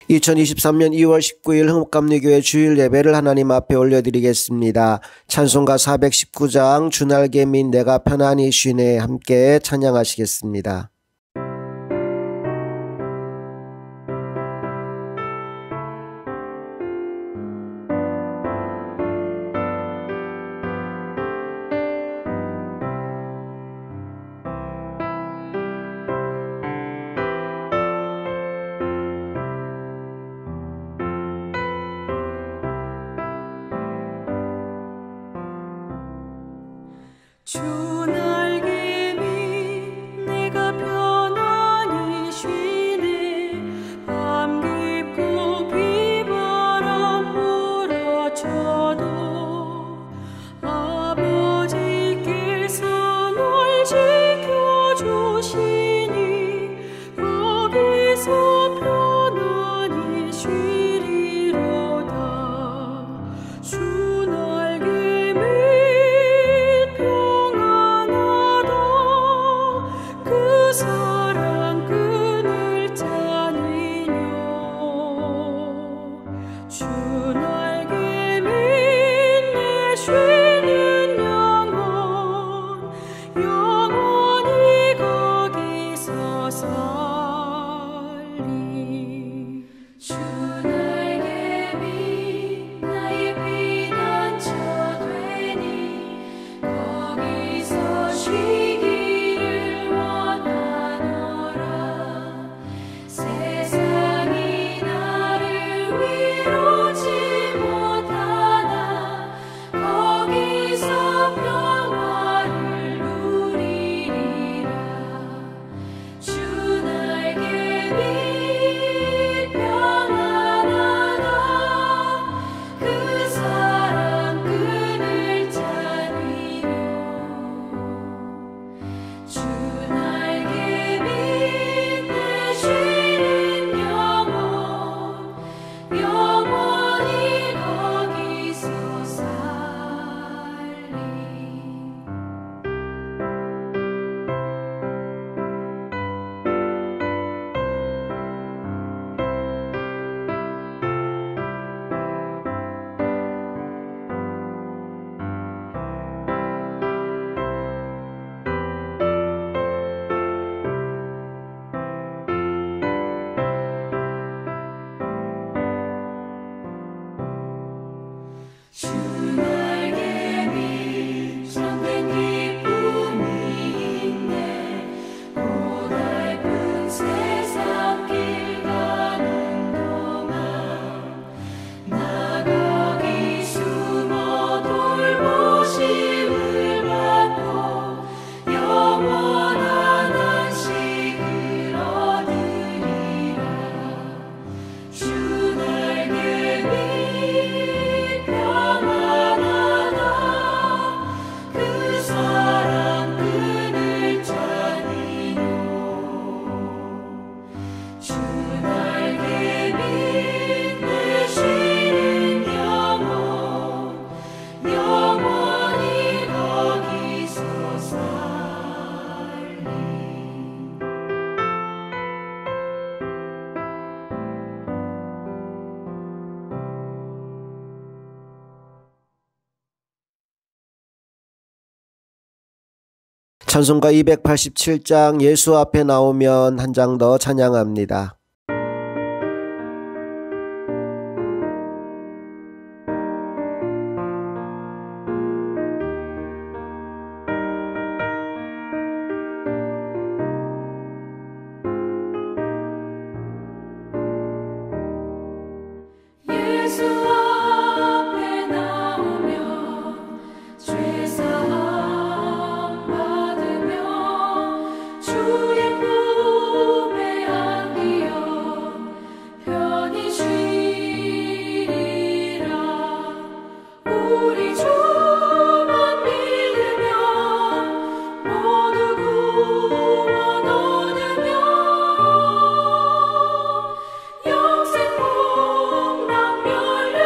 2023년 2월 19일 흥목감리교회 주일 예배를 하나님 앞에 올려드리겠습니다. 찬송가 419장 주날개 및 내가 편안히 쉬네 함께 찬양하시겠습니다. 주 날개 밑 내가 편안히 쉬네. 밤 깊고 비바람 몰아쳐도 아버지께서 널 지켜주시니 거기서 편안히 쉬리로다. 주 날개 밑 그 사랑 끈을 짜니뇨. 주 날개 밑 내 쉬는 영혼 영원히 거기서 살리. 주 날개 밑 나의 피난처 되니 거기서 쉬기를 원하노라. 세상이 나를 위로치 못하나 거기서 평화를 누리리라. 주 날개 밑 평안하다. 그 사랑 끈을 짜니뇨. 주 날개 밑 내 쉬는 영혼 영원히 거기서 살리. 주 날개 밑 참된 기쁨이 있네. 고달픈 세상 길 가는 동안 나 거기 숨어 돌보심을 받고 영원한 안식을 얻으리라. 주 날개 밑 평안하다. 그 사랑 끈을 짜니뇨. 주 날개 밑 내 쉬는 영혼 영원히 거기서 살리. 찬송가 287장 예수 앞에 나오면 한 장 더 찬양합니다. 예수 앞에 나오면 죄사함 받으며 주의 품에 안기어 편히 쉬리라. 우리 주만 믿으면 모두 구원 얻으며 영생 복락 열려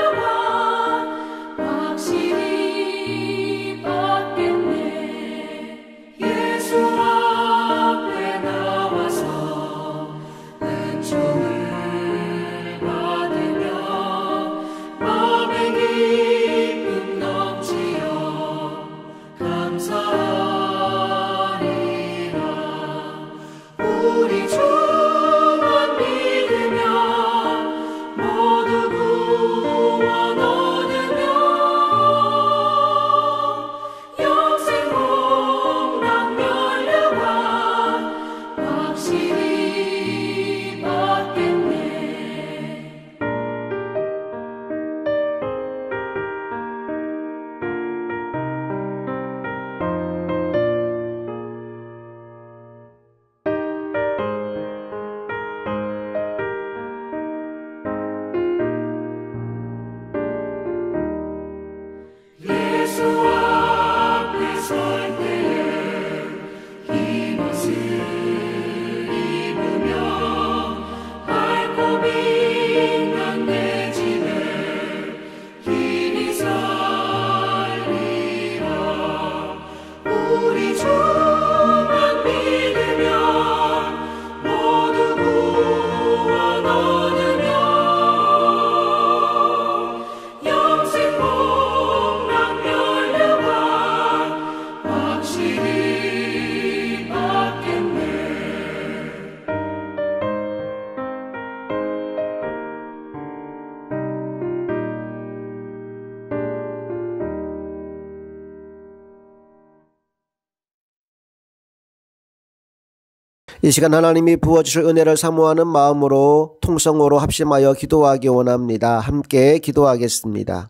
이 시간 하나님이 부어주실 은혜를 사모하는 마음으로 통성으로 합심하여 기도하기 원합니다. 함께 기도하겠습니다.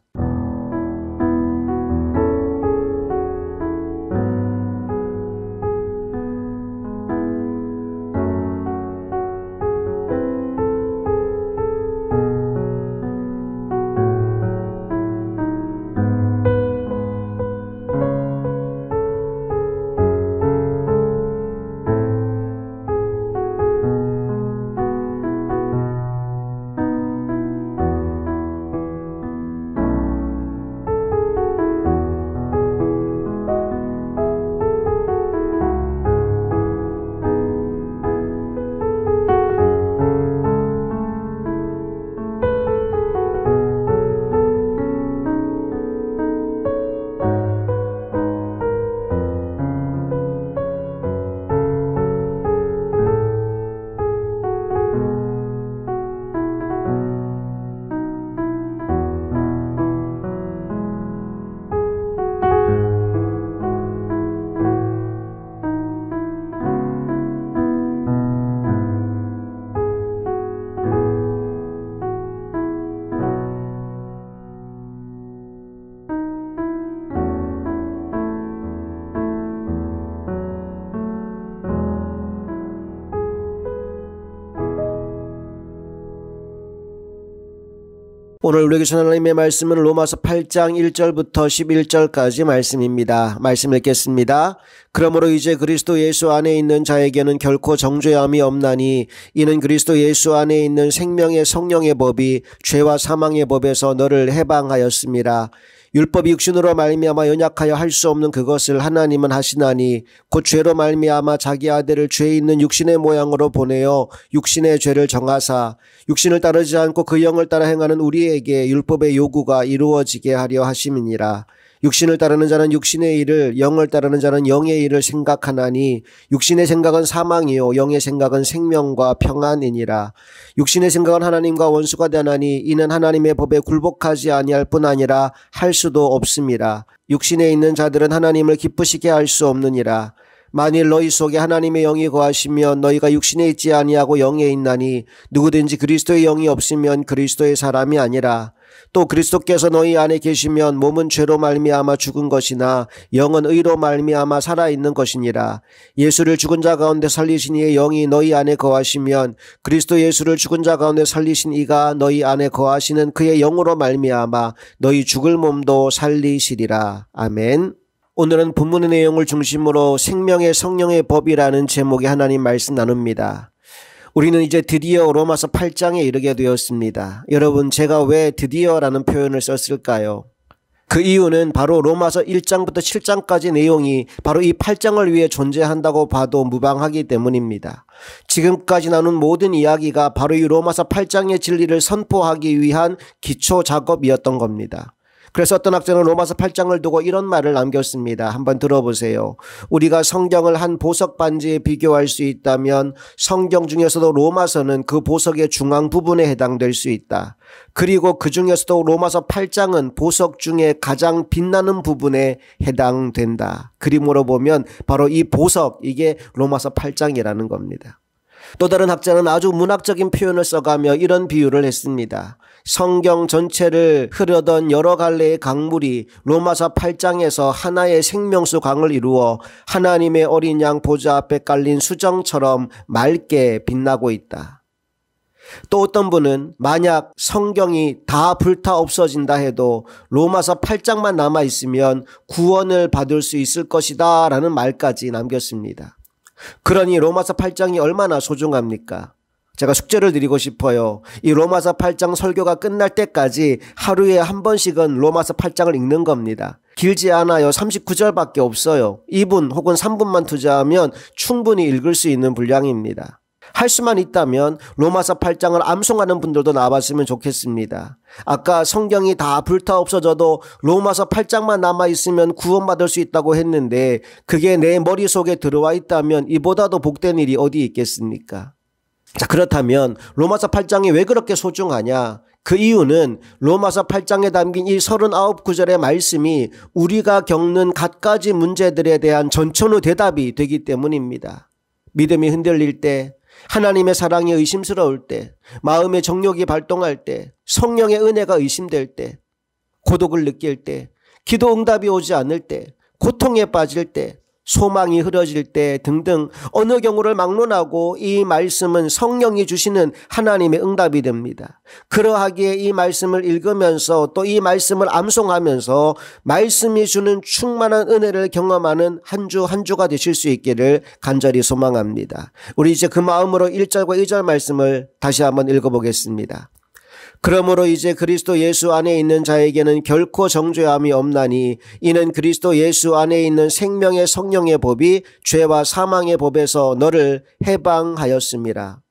오늘 우리에게 주신 하나님의 말씀은 로마서 8장 1절부터 11절까지 말씀입니다. 말씀 읽겠습니다. 그러므로 이제 그리스도 예수 안에 있는 자에게는 결코 정죄함이 없나니 이는 그리스도 예수 안에 있는 생명의 성령의 법이 죄와 사망의 법에서 너를 해방하였습니다. 율법이 육신으로 말미암아 연약하여 할 수 없는 그것을 하나님은 하시나니 곧 죄로 말미암아 자기 아들을 죄 있는 육신의 모양으로 보내어 육신의 죄를 정하사 육신을 따르지 않고 그 영을 따라 행하는 우리에게 율법의 요구가 이루어지게 하려 하심이니라. 육신을 따르는 자는 육신의 일을, 영을 따르는 자는 영의 일을 생각하나니 육신의 생각은 사망이요 영의 생각은 생명과 평안이니라. 육신의 생각은 하나님과 원수가 되나니 이는 하나님의 법에 굴복하지 아니할 뿐 아니라 할 수도 없음이라. 육신에 있는 자들은 하나님을 기쁘시게 할 수 없느니라. 만일 너희 속에 하나님의 영이 거하시면 너희가 육신에 있지 아니하고 영에 있나니 누구든지 그리스도의 영이 없으면 그리스도의 사람이 아니라. 또 그리스도께서 너희 안에 계시면 몸은 죄로 말미암아 죽은 것이나 영은 의로 말미암아 살아있는 것이니라. 예수를 죽은 자 가운데 살리신 이의 영이 너희 안에 거하시면 그리스도 예수를 죽은 자 가운데 살리신 이가 너희 안에 거하시는 그의 영으로 말미암아 너희 죽을 몸도 살리시리라. 아멘. 오늘은 본문의 내용을 중심으로 생명의 성령의 법이라는 제목의 하나님 말씀 나눕니다. 우리는 이제 드디어 로마서 8장에 이르게 되었습니다. 여러분, 제가 왜 드디어라는 표현을 썼을까요? 그 이유는 바로 로마서 1장부터 7장까지 내용이 바로 이 8장을 위해 존재한다고 봐도 무방하기 때문입니다. 지금까지 나눈 모든 이야기가 바로 이 로마서 8장의 진리를 선포하기 위한 기초 작업이었던 겁니다. 그래서 어떤 학자는 로마서 8장을 두고 이런 말을 남겼습니다. 한번 들어보세요. 우리가 성경을 한 보석 반지에 비교할 수 있다면 성경 중에서도 로마서는 그 보석의 중앙 부분에 해당될 수 있다. 그리고 그 중에서도 로마서 8장은 보석 중에 가장 빛나는 부분에 해당된다. 그림으로 보면 바로 이 보석, 이게 로마서 8장이라는 겁니다. 또 다른 학자는 아주 문학적인 표현을 써가며 이런 비유를 했습니다. 성경 전체를 흐르던 여러 갈래의 강물이 로마서 8장에서 하나의 생명수 강을 이루어 하나님의 어린 양 보좌 앞에 깔린 수정처럼 맑게 빛나고 있다. 또 어떤 분은 만약 성경이 다 불타 없어진다 해도 로마서 8장만 남아있으면 구원을 받을 수 있을 것이다 라는 말까지 남겼습니다. 그러니 로마서 8장이 얼마나 소중합니까? 제가 숙제를 드리고 싶어요. 이 로마서 8장 설교가 끝날 때까지 하루에 한 번씩은 로마서 8장을 읽는 겁니다. 길지 않아요. 39절밖에 없어요. 2분 혹은 3분만 투자하면 충분히 읽을 수 있는 분량입니다. 할 수만 있다면 로마서 8장을 암송하는 분들도 나와봤으면 좋겠습니다. 아까 성경이 다 불타 없어져도 로마서 8장만 남아있으면 구원받을 수 있다고 했는데 그게 내 머릿속에 들어와 있다면 이보다도 복된 일이 어디 있겠습니까? 자, 그렇다면 로마서 8장이 왜 그렇게 소중하냐? 그 이유는 로마서 8장에 담긴 이 39구절의 말씀이 우리가 겪는 갖가지 문제들에 대한 전천후 대답이 되기 때문입니다. 믿음이 흔들릴 때, 하나님의 사랑이 의심스러울 때, 마음의 정욕이 발동할 때, 성령의 은혜가 의심될 때, 고독을 느낄 때, 기도 응답이 오지 않을 때, 고통에 빠질 때, 소망이 흐려질 때 등등 어느 경우를 막론하고 이 말씀은 성령이 주시는 하나님의 응답이 됩니다. 그러하기에 이 말씀을 읽으면서 또 이 말씀을 암송하면서 말씀이 주는 충만한 은혜를 경험하는 한 주 한 주가 되실 수 있기를 간절히 소망합니다. 우리 이제 그 마음으로 1절과 2절 말씀을 다시 한번 읽어보겠습니다. 그러므로 이제 그리스도 예수 안에 있는 자에게는 결코 정죄함이 없나니 이는 그리스도 예수 안에 있는 생명의 성령의 법이 죄와 사망의 법에서 너를 해방하였습니다.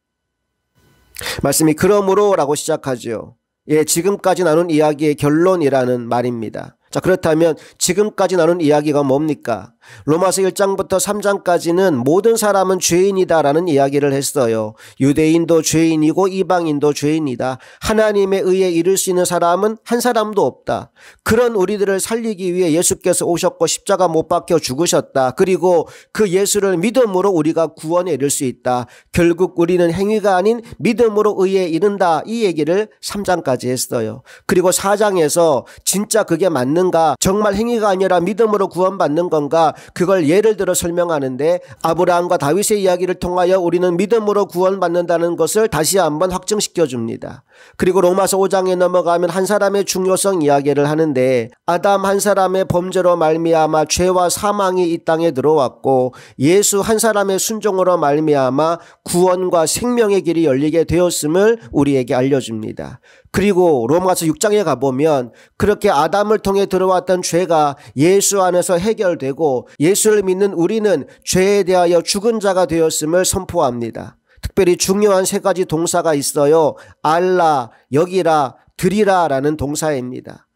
말씀이 그러므로라고 시작하죠. 예, 지금까지 나눈 이야기의 결론이라는 말입니다. 자, 그렇다면 지금까지 나눈 이야기가 뭡니까? 로마서 1장부터 3장까지는 모든 사람은 죄인이다라는 이야기를 했어요. 유대인도 죄인이고 이방인도 죄인이다. 하나님의 의에 이를 수 있는 사람은 한 사람도 없다. 그런 우리들을 살리기 위해 예수께서 오셨고 십자가 못 박혀 죽으셨다. 그리고 그 예수를 믿음으로 우리가 구원에 이를 수 있다. 결국 우리는 행위가 아닌 믿음으로 의에 이른다. 이 얘기를 3장까지 했어요. 그리고 4장에서 진짜 그게 맞는가? 정말 행위가 아니라 믿음으로 구원받는 건가? 그걸 예를 들어 설명하는데 아브라함과 다윗의 이야기를 통하여 우리는 믿음으로 구원받는다는 것을 다시 한번 확증시켜 줍니다. 그리고 로마서 5장에 넘어가면 한 사람의 중요성 이야기를 하는데 아담 한 사람의 범죄로 말미암아 죄와 사망이 이 땅에 들어왔고 예수 한 사람의 순종으로 말미암아 구원과 생명의 길이 열리게 되었음을 우리에게 알려줍니다. 그리고 로마서 6장에 가보면 그렇게 아담을 통해 들어왔던 죄가 예수 안에서 해결되고 예수를 믿는 우리는 죄에 대하여 죽은 자가 되었음을 선포합니다. 특별히 중요한 세 가지 동사가 있어요. 알라, 여기라, 드리라라는 동사입니다.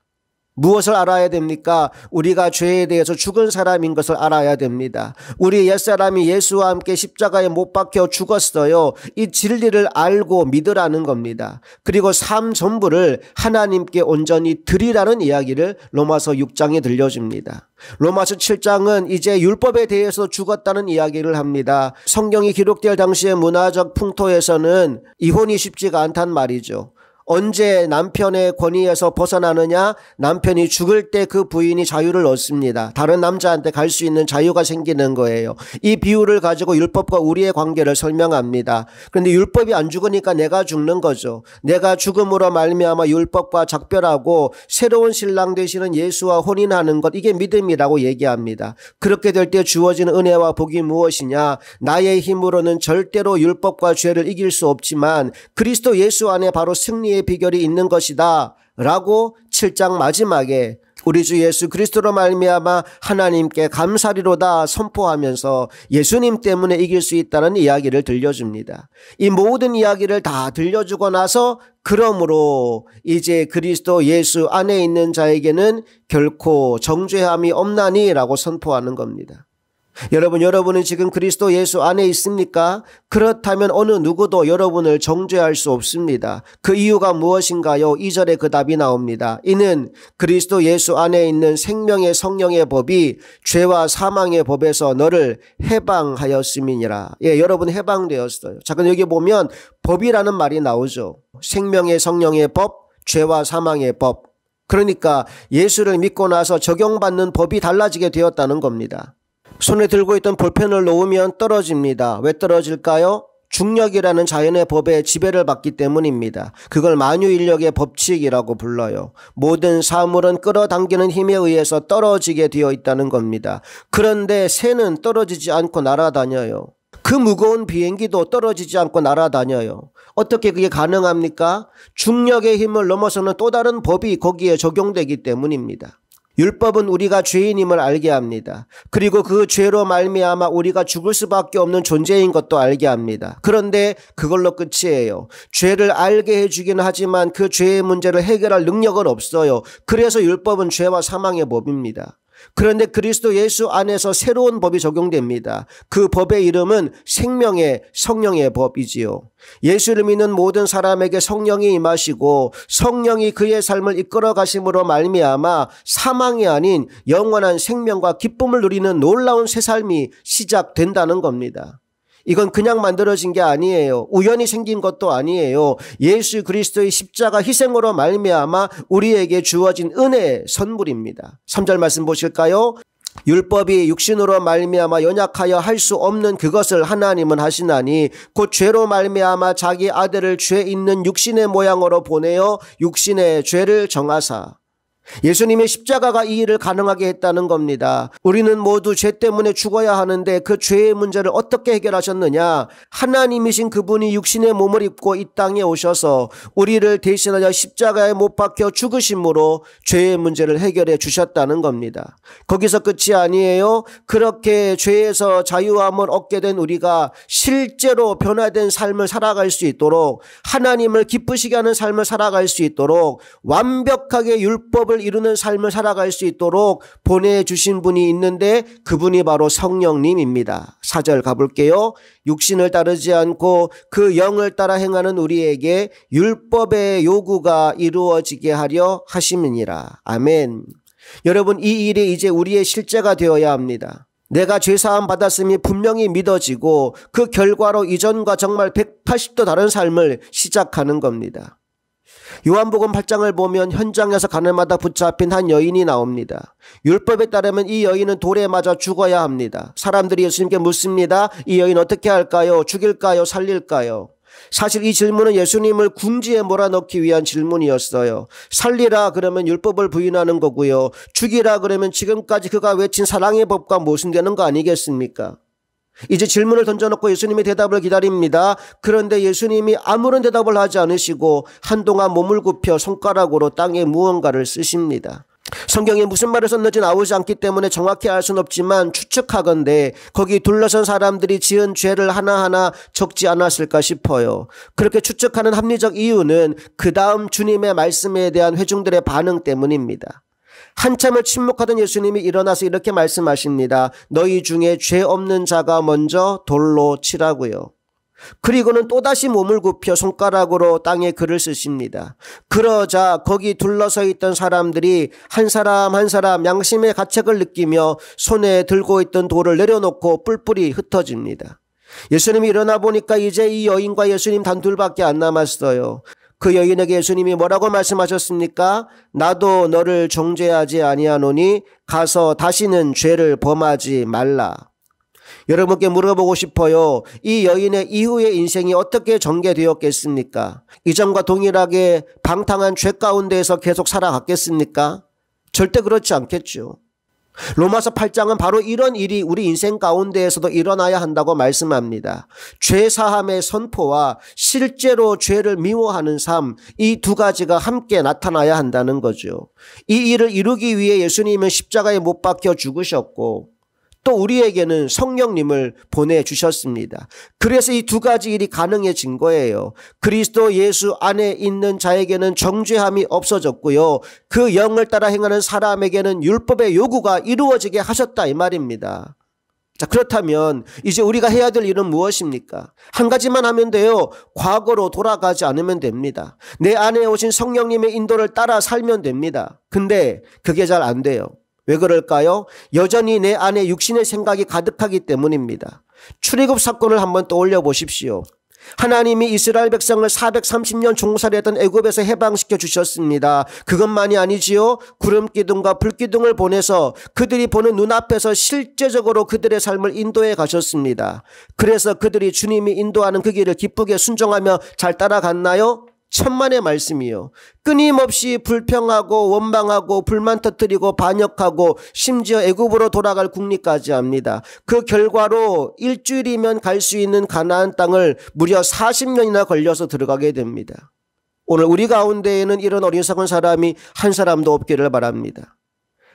무엇을 알아야 됩니까? 우리가 죄에 대해서 죽은 사람인 것을 알아야 됩니다. 우리 옛사람이 예수와 함께 십자가에 못 박혀 죽었어요. 이 진리를 알고 믿으라는 겁니다. 그리고 삶 전부를 하나님께 온전히 드리라는 이야기를 로마서 6장에 들려줍니다. 로마서 7장은 이제 율법에 대해서 죽었다는 이야기를 합니다. 성경이 기록될 당시의 문화적 풍토에서는 이혼이 쉽지가 않단 말이죠. 언제 남편의 권위에서 벗어나느냐? 남편이 죽을 때 그 부인이 자유를 얻습니다. 다른 남자한테 갈 수 있는 자유가 생기는 거예요. 이 비유를 가지고 율법과 우리의 관계를 설명합니다. 그런데 율법이 안 죽으니까 내가 죽는 거죠. 내가 죽음으로 말미암아 율법과 작별하고 새로운 신랑 되시는 예수와 혼인하는 것, 이게 믿음이라고 얘기합니다. 그렇게 될 때 주어지는 은혜와 복이 무엇이냐? 나의 힘으로는 절대로 율법과 죄를 이길 수 없지만 그리스도 예수 안에 바로 승리의 비결이 있는 것이다 라고 7장 마지막에 우리 주 예수 그리스도로 말미암아 하나님께 감사리로다 선포하면서 예수님 때문에 이길 수 있다는 이야기를 들려줍니다. 이 모든 이야기를 다 들려주고 나서 그러므로 이제 그리스도 예수 안에 있는 자에게는 결코 정죄함이 없나니 라고 선포하는 겁니다. 여러분은 지금 그리스도 예수 안에 있습니까? 그렇다면 어느 누구도 여러분을 정죄할 수 없습니다. 그 이유가 무엇인가요? 2절에 그 답이 나옵니다. 이는 그리스도 예수 안에 있는 생명의 성령의 법이 죄와 사망의 법에서 너를 해방하였음이니라. 예, 여러분 해방되었어요. 자, 그럼 여기 보면 법이라는 말이 나오죠. 생명의 성령의 법, 죄와 사망의 법. 그러니까 예수를 믿고 나서 적용받는 법이 달라지게 되었다는 겁니다. 손에 들고 있던 볼펜을 놓으면 떨어집니다. 왜 떨어질까요? 중력이라는 자연의 법에 지배를 받기 때문입니다. 그걸 만유인력의 법칙이라고 불러요. 모든 사물은 끌어당기는 힘에 의해서 떨어지게 되어 있다는 겁니다. 그런데 새는 떨어지지 않고 날아다녀요. 그 무거운 비행기도 떨어지지 않고 날아다녀요. 어떻게 그게 가능합니까? 중력의 힘을 넘어서는 또 다른 법이 거기에 적용되기 때문입니다. 율법은 우리가 죄인임을 알게 합니다. 그리고 그 죄로 말미암아 우리가 죽을 수밖에 없는 존재인 것도 알게 합니다. 그런데 그걸로 끝이에요. 죄를 알게 해주기는 하지만 그 죄의 문제를 해결할 능력은 없어요. 그래서 율법은 죄와 사망의 법입니다. 그런데 그리스도 예수 안에서 새로운 법이 적용됩니다. 그 법의 이름은 생명의 성령의 법이지요. 예수를 믿는 모든 사람에게 성령이 임하시고 성령이 그의 삶을 이끌어 가심으로 말미암아 사망이 아닌 영원한 생명과 기쁨을 누리는 놀라운 새 삶이 시작된다는 겁니다. 이건 그냥 만들어진 게 아니에요. 우연히 생긴 것도 아니에요. 예수 그리스도의 십자가 희생으로 말미암아 우리에게 주어진 은혜의 선물입니다. 3절 말씀 보실까요? 율법이 육신으로 말미암아 연약하여 할 수 없는 그것을 하나님은 하시나니 곧 죄로 말미암아 자기 아들을 죄 있는 육신의 모양으로 보내어 육신의 죄를 정하사. 예수님의 십자가가 이 일을 가능하게 했다는 겁니다. 우리는 모두 죄 때문에 죽어야 하는데 그 죄의 문제를 어떻게 해결하셨느냐? 하나님이신 그분이 육신의 몸을 입고 이 땅에 오셔서 우리를 대신하여 십자가에 못 박혀 죽으심으로 죄의 문제를 해결해 주셨다는 겁니다. 거기서 끝이 아니에요. 그렇게 죄에서 자유함을 얻게 된 우리가 실제로 변화된 삶을 살아갈 수 있도록, 하나님을 기쁘시게 하는 삶을 살아갈 수 있도록, 완벽하게 율법을 이루는 삶을 살아갈 수 있도록 보내주신 분이 있는데 그분이 바로 성령님입니다. 4절 가볼게요. 육신을 따르지 않고 그 영을 따라 행하는 우리에게 율법의 요구가 이루어지게 하려 하심이니라. 아멘. 여러분, 이 일이 이제 우리의 실제가 되어야 합니다. 내가 죄사함 받았음이 분명히 믿어지고 그 결과로 이전과 정말 180도 다른 삶을 시작하는 겁니다. 요한복음 8장을 보면 현장에서 가늠하다 붙잡힌 한 여인이 나옵니다. 율법에 따르면 이 여인은 돌에 맞아 죽어야 합니다. 사람들이 예수님께 묻습니다. 이 여인 어떻게 할까요? 죽일까요? 살릴까요? 사실 이 질문은 예수님을 궁지에 몰아넣기 위한 질문이었어요. 살리라 그러면 율법을 부인하는 거고요. 죽이라 그러면 지금까지 그가 외친 사랑의 법과 모순되는 거 아니겠습니까? 이제 질문을 던져놓고 예수님의 대답을 기다립니다. 그런데 예수님이 아무런 대답을 하지 않으시고 한동안 몸을 굽혀 손가락으로 땅에 무언가를 쓰십니다. 성경에 무슨 말을 썼는지 나오지 않기 때문에 정확히 알 수는 없지만 추측하건대 거기 둘러선 사람들이 지은 죄를 하나하나 적지 않았을까 싶어요. 그렇게 추측하는 합리적 이유는 그 다음 주님의 말씀에 대한 회중들의 반응 때문입니다. 한참을 침묵하던 예수님이 일어나서 이렇게 말씀하십니다. 너희 중에 죄 없는 자가 먼저 돌로 치라고요. 그리고는 또다시 몸을 굽혀 손가락으로 땅에 글을 쓰십니다. 그러자 거기 둘러서 있던 사람들이 한 사람 한 사람 양심의 가책을 느끼며 손에 들고 있던 돌을 내려놓고 뿔뿔이 흩어집니다. 예수님이 일어나 보니까 이제 이 여인과 예수님 단둘밖에 안 남았어요. 그 여인에게 예수님이 뭐라고 말씀하셨습니까? 나도 너를 정죄하지 아니하노니 가서 다시는 죄를 범하지 말라. 여러분께 물어보고 싶어요. 이 여인의 이후의 인생이 어떻게 전개되었겠습니까? 이전과 동일하게 방탕한 죄 가운데에서 계속 살아갔겠습니까? 절대 그렇지 않겠죠. 로마서 8장은 바로 이런 일이 우리 인생 가운데에서도 일어나야 한다고 말씀합니다. 죄사함의 선포와 실제로 죄를 미워하는 삶, 이 두 가지가 함께 나타나야 한다는 거죠. 이 일을 이루기 위해 예수님은 십자가에 못 박혀 죽으셨고 또 우리에게는 성령님을 보내주셨습니다. 그래서 이 두 가지 일이 가능해진 거예요. 그리스도 예수 안에 있는 자에게는 정죄함이 없어졌고요. 그 영을 따라 행하는 사람에게는 율법의 요구가 이루어지게 하셨다 이 말입니다. 자, 그렇다면 이제 우리가 해야 될 일은 무엇입니까? 한 가지만 하면 돼요. 과거로 돌아가지 않으면 됩니다. 내 안에 오신 성령님의 인도를 따라 살면 됩니다. 근데 그게 잘 안 돼요. 왜 그럴까요? 여전히 내 안에 육신의 생각이 가득하기 때문입니다. 출애굽 사건을 한번 떠올려 보십시오. 하나님이 이스라엘 백성을 430년 종살이했던 애굽에서 해방시켜 주셨습니다. 그것만이 아니지요. 구름기둥과 불기둥을 보내서 그들이 보는 눈앞에서 실제적으로 그들의 삶을 인도해 가셨습니다. 그래서 그들이 주님이 인도하는 그 길을 기쁘게 순종하며 잘 따라갔나요? 천만의 말씀이요. 끊임없이 불평하고 원망하고 불만 터뜨리고 반역하고 심지어 애굽으로 돌아갈 국리까지 합니다. 그 결과로 일주일이면 갈 수 있는 가나안 땅을 무려 40년이나 걸려서 들어가게 됩니다. 오늘 우리 가운데에는 이런 어리석은 사람이 한 사람도 없기를 바랍니다.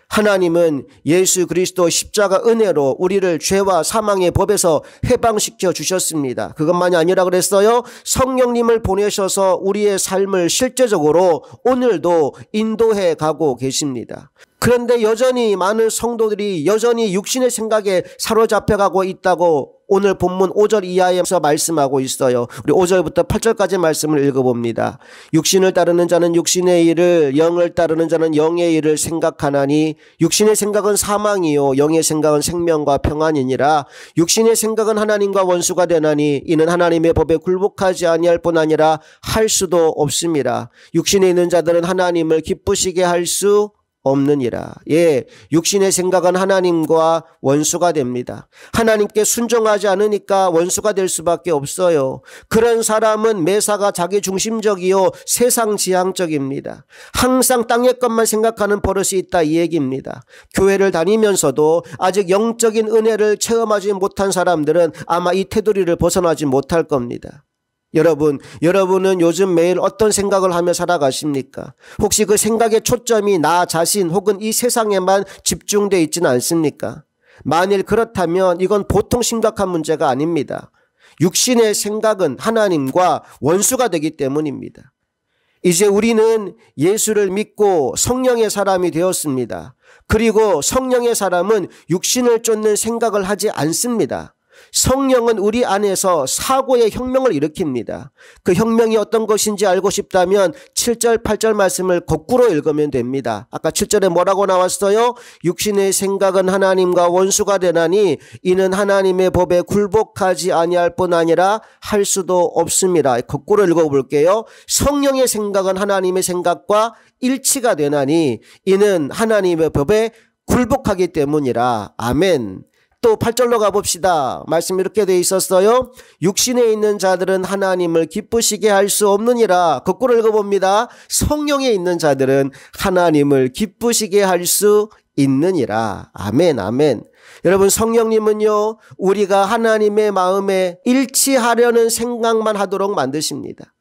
하나님은 예수 그리스도 십자가 은혜로 우리를 죄와 사망의 법에서 해방시켜 주셨습니다. 그것만이 아니라 그랬어요. 성령님을 보내셔서 우리의 삶을 실제적으로 오늘도 인도해 가고 계십니다. 그런데 여전히 많은 성도들이 여전히 육신의 생각에 사로잡혀가고 있다고 오늘 본문 5절 이하에서 말씀하고 있어요. 우리 5절부터 8절까지 말씀을 읽어봅니다. 육신을 따르는 자는 육신의 일을, 영을 따르는 자는 영의 일을 생각하나니 육신의 생각은 사망이요 영의 생각은 생명과 평안이니라. 육신의 생각은 하나님과 원수가 되나니 이는 하나님의 법에 굴복하지 아니할 뿐 아니라 할 수도 없습니다. 육신에 있는 자들은 하나님을 기쁘시게 할 수 없느니라. 예, 육신의 생각은 하나님과 원수가 됩니다. 하나님께 순종하지 않으니까 원수가 될 수밖에 없어요. 그런 사람은 매사가 자기 중심적이요 세상 지향적입니다. 항상 땅의 것만 생각하는 버릇이 있다 이 얘기입니다. 교회를 다니면서도 아직 영적인 은혜를 체험하지 못한 사람들은 아마 이 테두리를 벗어나지 못할 겁니다. 여러분은 요즘 매일 어떤 생각을 하며 살아가십니까? 혹시 그 생각의 초점이 나 자신 혹은 이 세상에만 집중되어 있지는 않습니까? 만일 그렇다면 이건 보통 심각한 문제가 아닙니다. 육신의 생각은 하나님과 원수가 되기 때문입니다. 이제 우리는 예수를 믿고 성령의 사람이 되었습니다. 그리고 성령의 사람은 육신을 쫓는 생각을 하지 않습니다. 성령은 우리 안에서 사고의 혁명을 일으킵니다. 그 혁명이 어떤 것인지 알고 싶다면 7절 8절 말씀을 거꾸로 읽으면 됩니다. 아까 7절에 뭐라고 나왔어요? 육신의 생각은 하나님과 원수가 되나니 이는 하나님의 법에 굴복하지 아니할 뿐 아니라 할 수도 없습니다. 거꾸로 읽어볼게요. 성령의 생각은 하나님의 생각과 일치가 되나니 이는 하나님의 법에 굴복하기 때문이라. 아멘. 또 8절로 가봅시다. 말씀 이렇게 돼 있었어요. 육신에 있는 자들은 하나님을 기쁘시게 할 수 없느니라. 거꾸로 읽어봅니다. 성령에 있는 자들은 하나님을 기쁘시게 할 수 있느니라. 아멘, 아멘. 여러분, 성령님은요, 우리가 하나님의 마음에 일치하려는 생각만 하도록 만드십니다.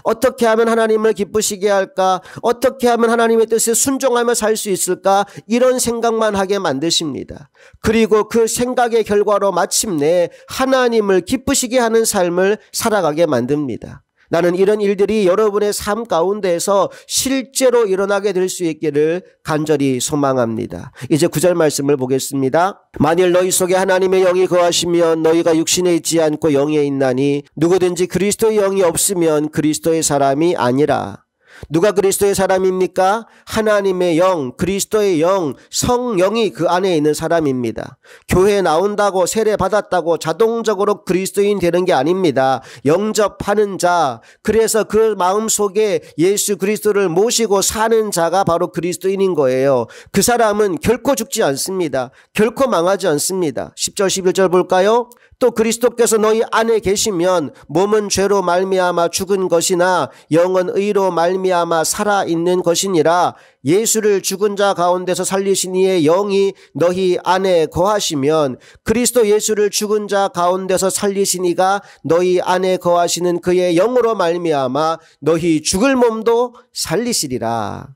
어떻게 하면 하나님을 기쁘시게 할까? 어떻게 하면 하나님의 뜻에 순종하며 살 수 있을까? 이런 생각만 하게 만드십니다. 그리고 그 생각의 결과로 마침내 하나님을 기쁘시게 하는 삶을 살아가게 만듭니다. 나는 이런 일들이 여러분의 삶 가운데에서 실제로 일어나게 될 수 있기를 간절히 소망합니다. 이제 9절 말씀을 보겠습니다. 만일 너희 속에 하나님의 영이 거하시면 너희가 육신에 있지 않고 영에 있나니 누구든지 그리스도의 영이 없으면 그리스도의 사람이 아니라. 누가 그리스도의 사람입니까? 하나님의 영, 그리스도의 영, 성령이 그 안에 있는 사람입니다. 교회에 나온다고 세례 받았다고 자동적으로 그리스도인 되는 게 아닙니다. 영접하는 자, 그래서 그 마음속에 예수 그리스도를 모시고 사는 자가 바로 그리스도인인 거예요. 그 사람은 결코 죽지 않습니다. 결코 망하지 않습니다. 10절 11절 볼까요? 또 그리스도께서 너희 안에 계시면 몸은 죄로 말미암아 죽은 것이나 영은 의로 말미암아 살아있는 것이니라. 예수를 죽은 자 가운데서 살리신 이의 영이 너희 안에 거하시면 그리스도 예수를 죽은 자 가운데서 살리신 이가 너희 안에 거하시는 그의 영으로 말미암아 너희 죽을 몸도 살리시리라.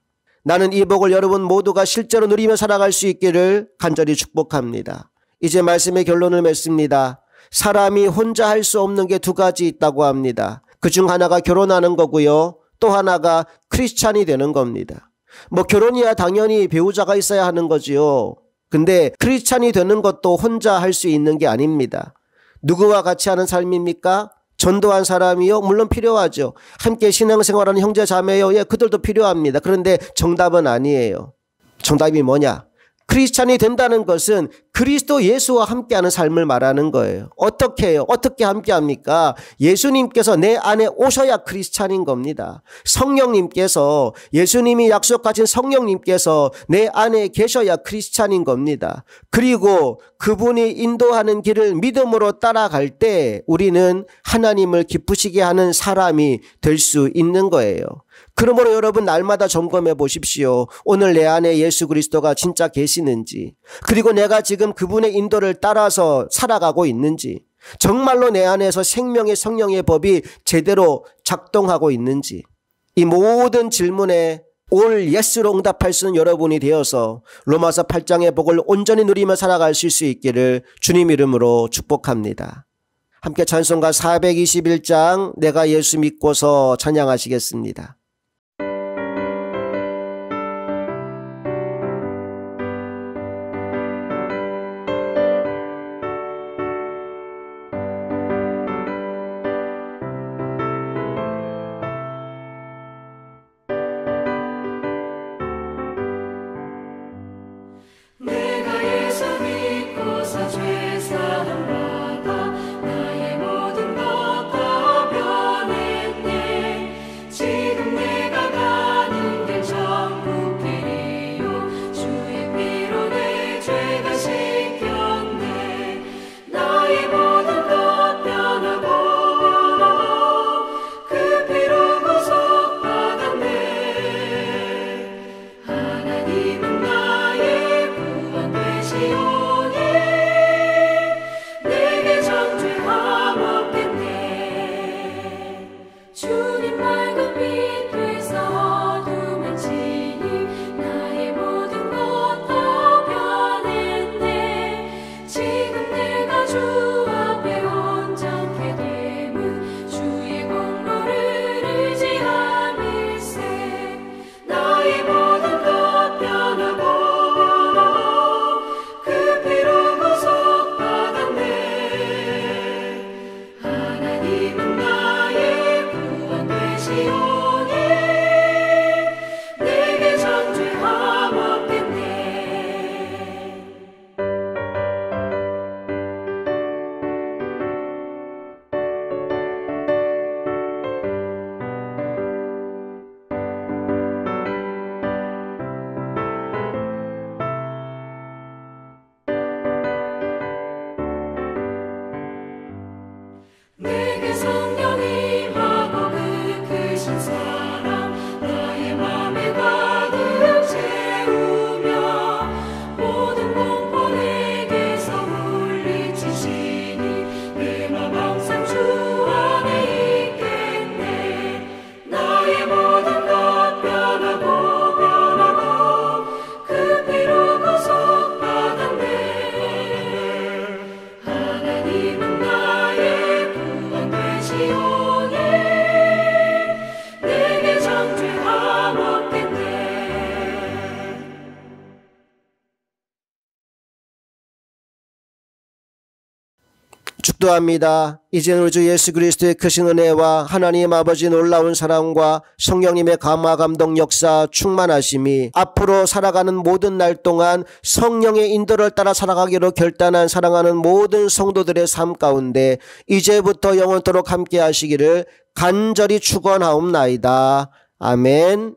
나는 이 복을 여러분 모두가 실제로 누리며 살아갈 수 있기를 간절히 축복합니다. 이제 말씀의 결론을 맺습니다. 사람이 혼자 할 수 없는 게 두 가지 있다고 합니다. 그중 하나가 결혼하는 거고요. 또 하나가 크리스찬이 되는 겁니다. 결혼이야 당연히 배우자가 있어야 하는 거지요. 근데 크리스찬이 되는 것도 혼자 할 수 있는 게 아닙니다. 누구와 같이 하는 삶입니까? 전도한 사람이요? 물론 필요하죠. 함께 신앙생활하는 형제 자매요? 예, 그들도 필요합니다. 그런데 정답은 아니에요. 정답이 뭐냐? 크리스찬이 된다는 것은 그리스도 예수와 함께하는 삶을 말하는 거예요. 어떻게 해요? 어떻게 함께합니까? 예수님께서 내 안에 오셔야 크리스찬인 겁니다. 성령님께서, 예수님이 약속하신 성령님께서 내 안에 계셔야 크리스찬인 겁니다. 그리고 그분이 인도하는 길을 믿음으로 따라갈 때 우리는 하나님을 기쁘시게 하는 사람이 될 수 있는 거예요. 그러므로 여러분 날마다 점검해 보십시오. 오늘 내 안에 예수 그리스도가 진짜 계시는지, 그리고 내가 지금 그분의 인도를 따라서 살아가고 있는지, 정말로 내 안에서 생명의 성령의 법이 제대로 작동하고 있는지, 이 모든 질문에 올 예스로 응답할 수 있는 여러분이 되어서 로마서 8장의 복을 온전히 누리며 살아가실 수 있기를 주님 이름으로 축복합니다. 함께 찬송가 421장 내가 예수 믿고서 찬양하시겠습니다. 죄사함받아 나의 모든 것 다 변했네. 지금 내가 가는 길 천국길이요 주의 피로 내 죄가 씻겼네. 나의 모든 것 변하고 그 피로 구속받았네. 하나님은 나의 구원 되시오니 내게 정죄함 없겠네. 주님 맑은 빛 되사 어둠을 지니 나의 모든 것 다 변했네. 지금 내가 주 앞에 온전케 됨은 주의 공로를 의지함일세. 나의 모든 것 변하고 그 피로 구속받았네. 하나님은 나의 구원 되시오니 내게 정죄함 없겠네. 내게 성령이 임하고 그 크신 사랑 나의 맘에 가득 채우며 모든 공포 내게서 물리치시니 내 맘 항상 주 안에 있겠네. 나의 모든 것 변하고 그 피로 구속받았네. 하나님은 나의 구원 되시오니 내게 정죄함 없겠네. 축도합니다. 이제는 우리 주 예수 그리스도의 크신 은혜와 하나님 아버지 놀라운 사랑과 성령님의 감화 감동 역사 충만하심이 앞으로 살아가는 모든 날 동안 성령의 인도를 따라 살아가기로 결단한 사랑하는 모든 성도들의 삶 가운데 이제부터 영원토록 함께 하시기를 간절히 축원하옵나이다. 아멘.